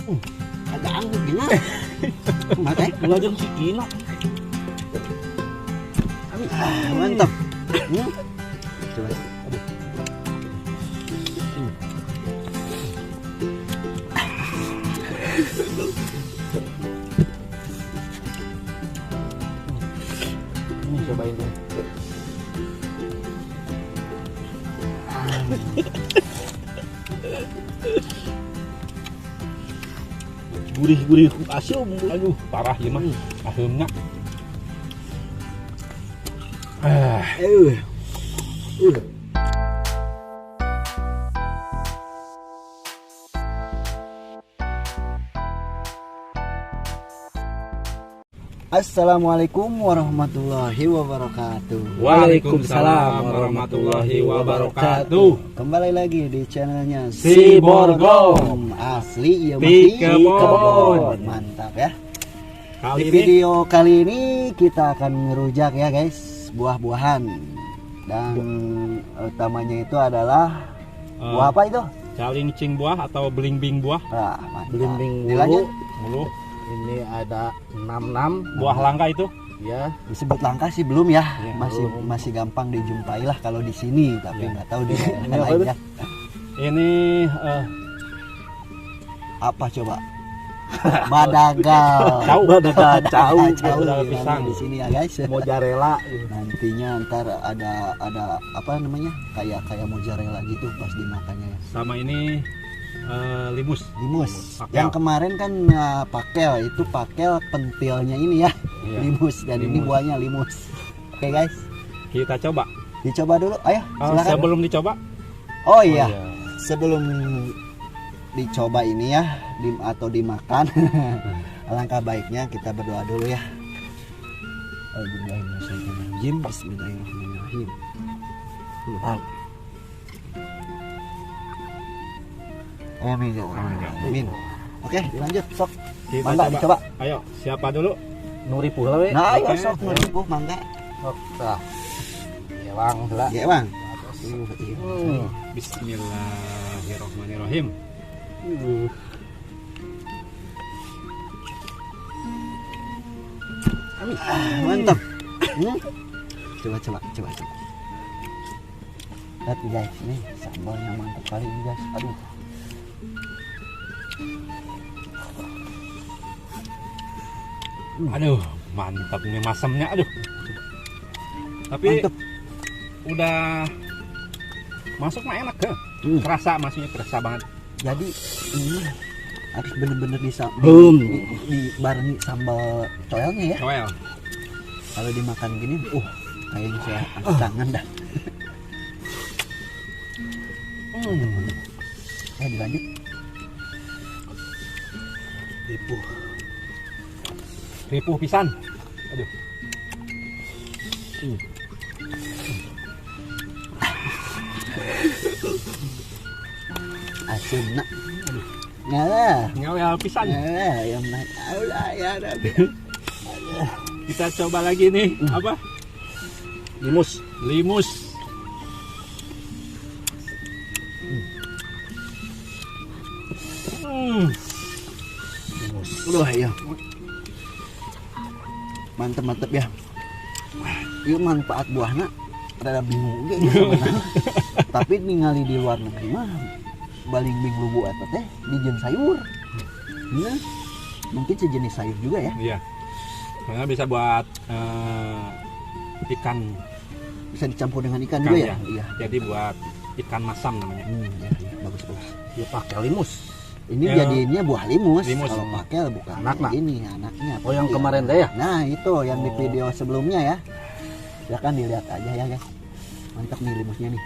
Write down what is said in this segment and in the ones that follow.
Agak anggur gimana? Makanya belajar si Kina. Mantap. Coba. Aduh. Ini cobain deh. Gurih-gurih asyum. Aduh, parah ya mah. Asyumnya. Assalamualaikum warahmatullahi wabarakatuh. Waalaikumsalam warahmatullahi wabarakatuh. Kembali lagi di channelnya Si Borgom. Asli ya Di kebon. Mantap ya. Kali Di ini video kali ini kita akan ngerujak ya guys, buah-buahan. Dan utamanya itu adalah buah apa itu? calincing buah atau belimbing buah. Mantap. Belimbing Dilanjut. Mulu. Ini ada 66 Buah langka itu. ya. Disebut langka sih belum ya, Ya, masih gampang dijumpai lah kalau di sini, tapi nggak tahu di daerah Ini apa lain itu? ya. Ini Apa coba? Badagal. Cau. Badagal, cau. Cau Badagal di pisang. di sini ya guys. Mozzarella. Nantinya ntar ada apa namanya? Kayak mozzarella gitu pas dimakannya ya. sama ini limus. Limus. Pakel. Yang kemarin kan pakel itu pakel pentilnya ini ya. Iya. Limus dan ini Limus. buahnya limus. Oke guys, Kita coba. dicoba dulu. Ayo, silakan. Sebelum dicoba, Oh iya. Sebelum dicoba ini ya atau dimakan alangkah baiknya kita berdoa dulu ya. Bismillahirrahmanirrahim. Amin ya Allah. Amin. Oke, lanjut sok. kita Mangga coba. dicoba. Ayo, siapa dulu? Nuri pula we. Nah, ayo Oke. sok nuripuh mangga. Sok tah. Ya bang, lah. Ya, Bang. Bismillahirrahmanirrahim. Mantap. Coba. Lihat nih, guys, nih sambalnya mantap kali ini guys. Aduh. Aduh, mantap ini masamnya. Aduh. Tapi Mantap. udah masuk mah enak ke. Kerasa masuknya kerasa banget. Jadi ini harus bener-bener dibarengi sambal coelnya ya. Coel. Kalau dimakan gini, kayaknya saya tangan dah. Ya dilanjut. Ripuh pisan. Aduh. Asumna. Ngalah. Ngawel pisan. Ngalah yang naik. Allah ya Rabbi. Kita coba lagi nih, apa? Limus. Limus. Udah ya. Mantep ya. Itu manfaat buahnya rada bingung ge sebenarnya. Tapi ningali di luar negeri mah balimbing lubu eta teh dijieun sayur. Nah, mungkin sejenis sayur juga ya. Iya. Karena bisa buat ikan. Bisa dicampur dengan ikan Ikan, juga ya. ya. Iya. Jadi buat ikan masam namanya. Ya, bagus. Ya pakai limus. Ini Ya. jadinya buah limus. Limus. Kalau pakai bukan Anak, nak. ini anaknya. Oh, yang Iya. kemarin teh ya? Nah, itu yang di Oh. video sebelumnya ya. Ya kan dilihat aja ya, guys. Mantap nih limusnya nih.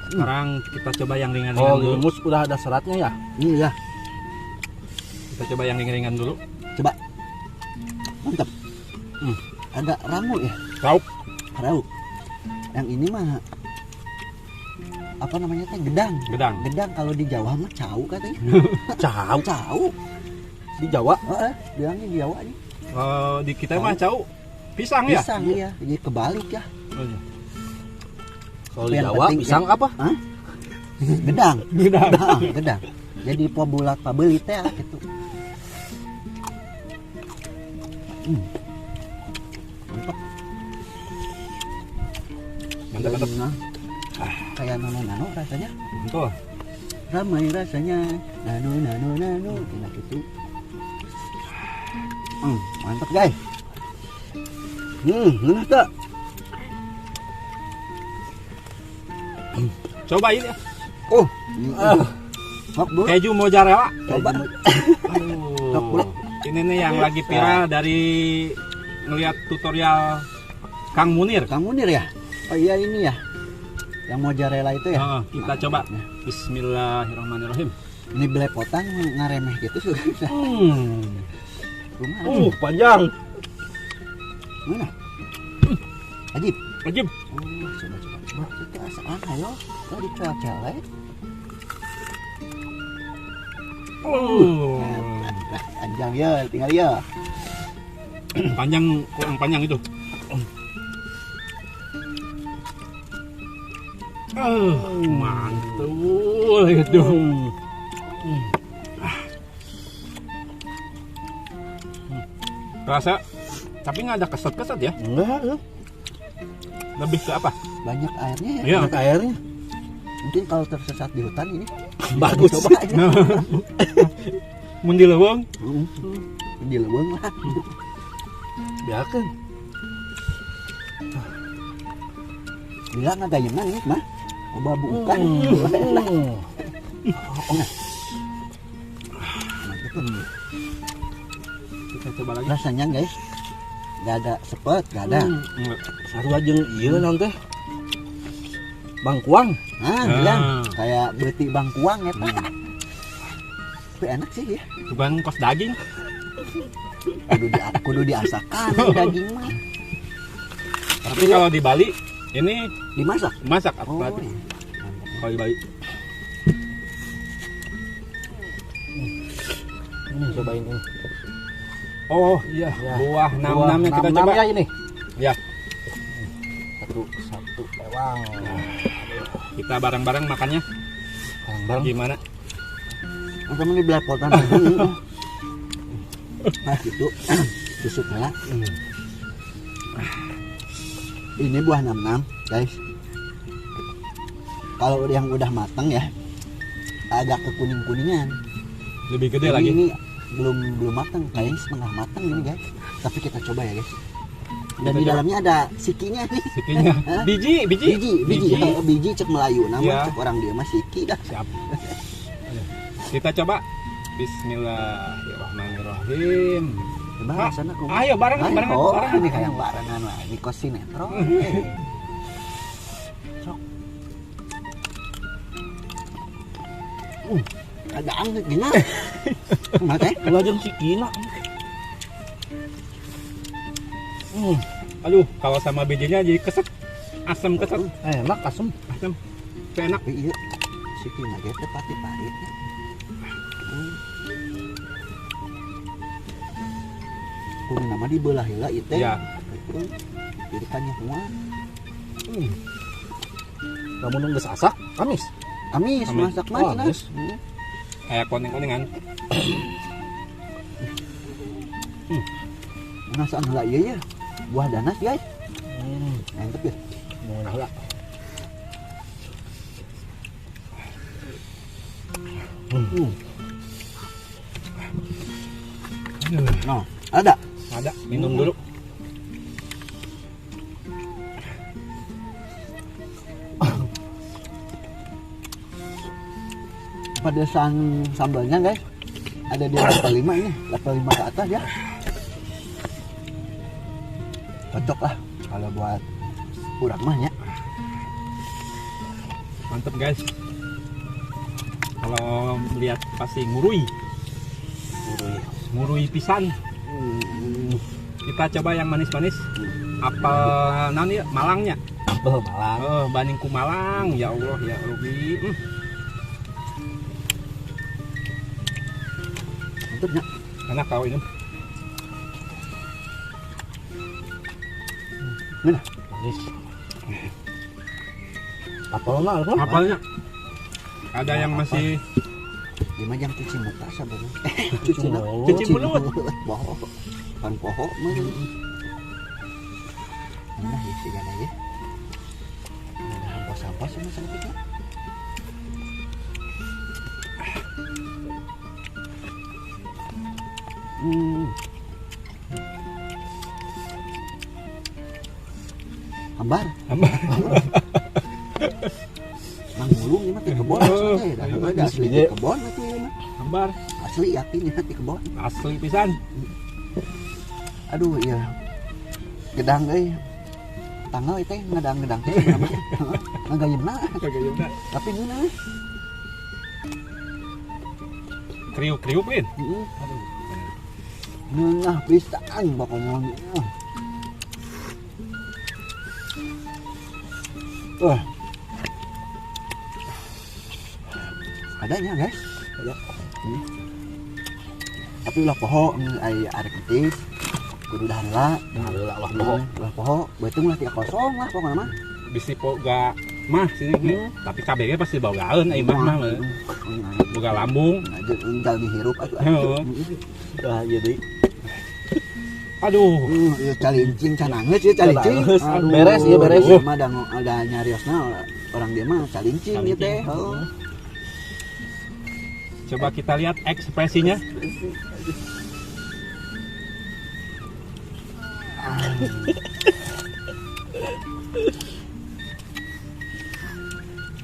Sekarang kita coba yang ringan-ringan Oh, dulu. limus udah ada seratnya ya? Ini ya, Kita coba yang ringan-ringan dulu. coba. Mantap. Ada ramu ya? Raup. Ramu. Yang ini mah apa namanya teh? Gedang. Gedang. Gedang kalau di Jawa mah cau katanya. Cau. Cau. Di Jawa. Bilangnya di Jawa nih. Di kita mah cau pisang ya. Pisang ya. Jadi kebalik ya. Oh, iya. Kalau di Yang Jawa penting pisang ya. apa? Hah? Gedang. Gedang. Gedang. Jadi pabulat pabelit teh gitu. Mantap. Mantap. Nah, kayak nano rasanya. Betul. Ramai rasanya. Nano. Enak itu. Mantap guys. Enak tak? Cobain ya. Oh. Sok bro. Keju mozzarella. Coba. Sok bro. Ini nih yang lagi viral dari ngelihat tutorial Kang Munir. Kang Munir ya? Oh iya ini ya. Yang mozzarella itu ya. Kita coba. Bismillahirrahmanirrahim. Ini belepotan ngaremeh gitu sudah. Panjang. Mana? Ajib. Ajib. Coba. Itu asaan ayo. Lo dicel-celek. Panjang ya, tinggal ya. Panjang, kurang panjang itu. Mantul itu. Rasa, tapi nggak ada keset-keset ya? Enggak. Lebih ke apa? Banyak airnya ya. Iya. Banyak airnya. Mungkin kalau tersesat di hutan ini Bagus. coba aja. Mun di leuweung. Di leuweung lah. Biarkan. Bilang agak yeman nih mah. Coba bukan. Kita coba lagi. Rasanya guys, nggak ada sepet, nggak ada. Sarua jeung ieu naon teh? Bangkuang. Bilang kayak beuti bangkuang ya Pak. Tapi enak sih ya. Bukan kos daging. Kudu diasakan daging mah. Tapi kalau di Bali ini Dimasak. masak Oh, apa berarti? iya. Kalau di Bali. Ini cobain ini. Oh iya, Ya. buah nam-namnya kita coba. Ya ini. Ya, Satu lewang. kita bareng-bareng makannya. Bareng. Gimana? Masa ini belepotan. Nah gitu. Tusuknya. Ini buah nam-nam, guys. Kalau yang udah matang ya, agak kekuning-kuningan. Lebih gede Jadi lagi. ini belum matang, kayaknya setengah matang ini guys. Tapi kita coba ya guys. Dan Kita di coba. dalamnya ada sikinya nih. Sikinya. Hah? Biji. Biji cek Melayu, nama Ya. cek orang dia mah siki dah. Siap. Kita coba. Bismillahirrahmanirrahim. Coba sana aku. Ayo barengan, barengan. Oh, barengan. ini kayak barengan lah. Ini kos sinetron. Sok. Ada angin gini. Mate. Ulah jeung sikina. Aduh, kalau sama bijinya jadi keset. Asam keset. Enak asem. Asam. Itu enak. Iya. Siki nage teh pati pahitnya. Kuning nama dibelah heula ieu teh. Ya. Jadi kannya semua. Lamun geus asak, kamis. Amis Amis. masak Oh, mah cenah. amis. Kayak kuning-kuningan. Ngasaan heula ieu ya. Buah danas guys. Mantep ya. Mau heula. No, ada. Ada, minum dulu. Pedesan sambalnya guys. Ada di level 5 ini, level 5 ke atas ya. Cocok lah kalau buat urang mah ya. Mantep guys. Kalau lihat pasti ngurui pisan. Kita coba yang manis-manis. Apel naon ya? Malangnya. Apel malang. Oh, banding ku Malang. Ya Allah, ya Robi. Mantep ya. Enak kau ini. Mana? Manis. Apelna apa? Apelnya Ada yang masih Dia mah jang cuci muka sabarnya. Cuci mulut. Cuci mulut. Poho. Pan poho mah. Nah, ya sih gana ya. Ada hampas-hampas sama sakitnya. Hambar. Manggulung ini mah di kebon maksudnya. Ada asli di kebon itu ya mah. hambar Asli yakin ya di kebon. asli pisan. Aduh iya. Gedang euy. Tanggal itu ngedang-ngedang teh sebenarnya. Ngagayemna Kagayuna. tapi ngeunah. Kriuk-kriuk Lin. Heeh. Ngeunah pisan pokoknya. Wah. Adanya guys. Ada. Tapi ulah poho ai arek ketis. Kudu dahan lah. Lah poho. Ulah poho, beuteung lah tiga kosong lah pokoknya mah. Bisi boga mah sini tapi kabeh pasti bogaeun ai mah mah. Boga lambung. Enggak dihirup atuh. Heeh. Dah jadi Aduh. Ieu calincing can angeus ieu calincing. Can angeus. Aduh. Beres, ieu beres. Mah ada nyariosna orang dia mah calincing ieu teh. Heeh. Coba kita lihat ekspresinya.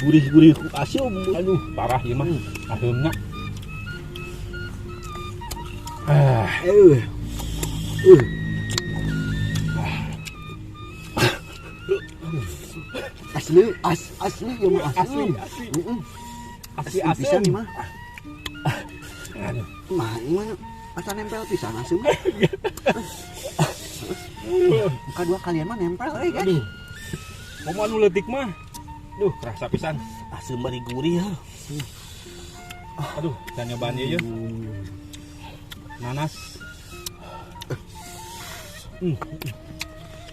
gurih-gurih asyum. Aduh, parah ieu mah. Aheumna. Asli ya mah asli. Asli. Heeh. Asli Pisan asem. mah. Aduh. Mah ieu mah asa nempel pisan asli mah. Muka dua kalian mah nempel euy guys. Momo anu leutik mah. Duh, rasa pisan. Asyum bari gurih ya. Aduh, can nyobaan ieu yeuh. Nanas.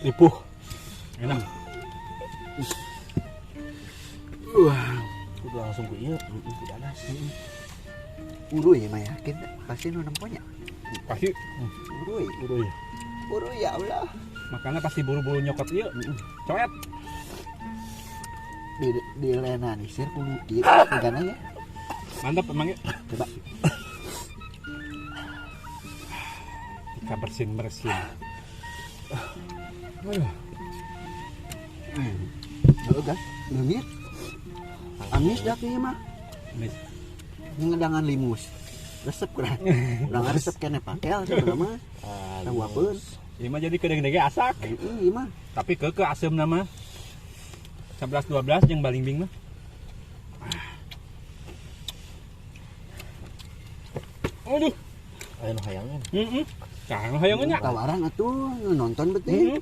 Lipuh. Enak. Wah, Udah langsung ke ieu, panas. uruy mah yakin pasti nu nemponya. Pasti Uruy. Uruy ya Allah. makanya pasti buru-buru nyokot ieu. Coet. Di lenan sir kudu kieu gana ya. Mantap emang ya. Coba. Kita bersin-bersin. Aduh. Heeh guys, leungit. Amis dah kieu mah. Mis. Ngedangan limus. Resep kurang. Urang resep kene pakel sebenarnya mah. Tahuapeun. Ieu mah jadi kedeng-denge asak. Ieu mah. Tapi keke aseumna mah 11-12 jeung balimbing mah. Aduh. Aya nu hayangna. Heeh. Kang hayang nya. Tawaran atuh nonton beuting.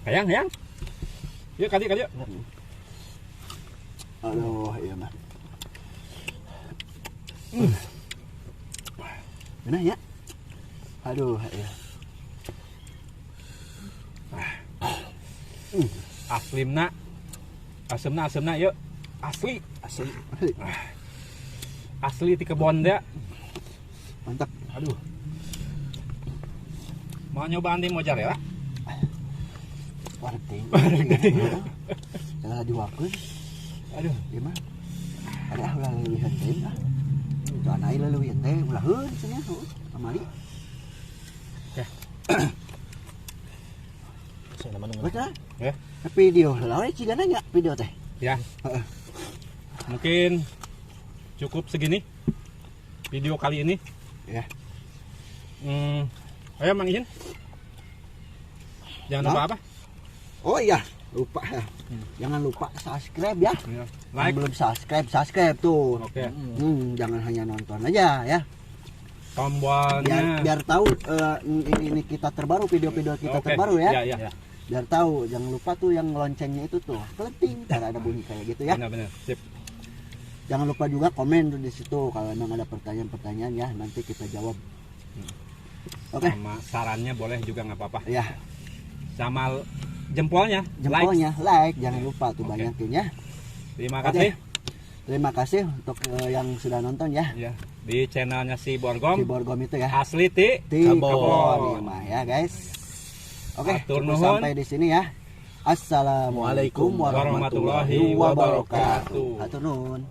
Hayang. Yuk kali. Aduh, iya mah. Benar ya? Aduh, iya. Asemna yuk. Asli. Asli ti kebon da. Mantap. Aduh. Mau nyobaan di mozzarella? Warting. Jangan diwakeun. Aduh. Ieu mah. Ada ulah leuwih teh lah. Jangan aya leuwih teh ulah heun cenah. Amali. Saya nama nunggu. Baca. Ya. Video lawe cigana nya video teh. Ya. Heeh. Mungkin cukup segini video kali ini. Ya. Ayo Mang Izin. Jangan lupa apa? Oh iya, lupa ya. Jangan lupa subscribe ya. Ya. Yang Like. belum subscribe tuh. Oke. Jangan hanya nonton aja ya. Tombolnya. Biar tahu ini kita terbaru, video-video kita Oke. terbaru ya. Ya. Biar tahu, jangan lupa tuh yang loncengnya itu tuh penting karena ada bunyi kayak gitu ya. Benar. Sip. Jangan lupa juga komen tuh di situ kalau memang ada pertanyaan-pertanyaan ya, nanti kita jawab. Oke. Sama sarannya boleh juga nggak apa-apa. Ya, Sama jempolnya. jempolnya like, jangan lupa tuh Oke. banyakin ya. Terima kasih. Terima kasih untuk yang sudah nonton ya. Ya, di channelnya si Si Borgom. Borgom itu ya. Asli ti. Di Kabon. Kabon, mah ya guys. Oke, Atur cukup nuhun. sampai di sini ya. Assalamualaikum warahmatullahi warahmatullahi wabarakatuh. wabarakatuh. Hatur nuhun.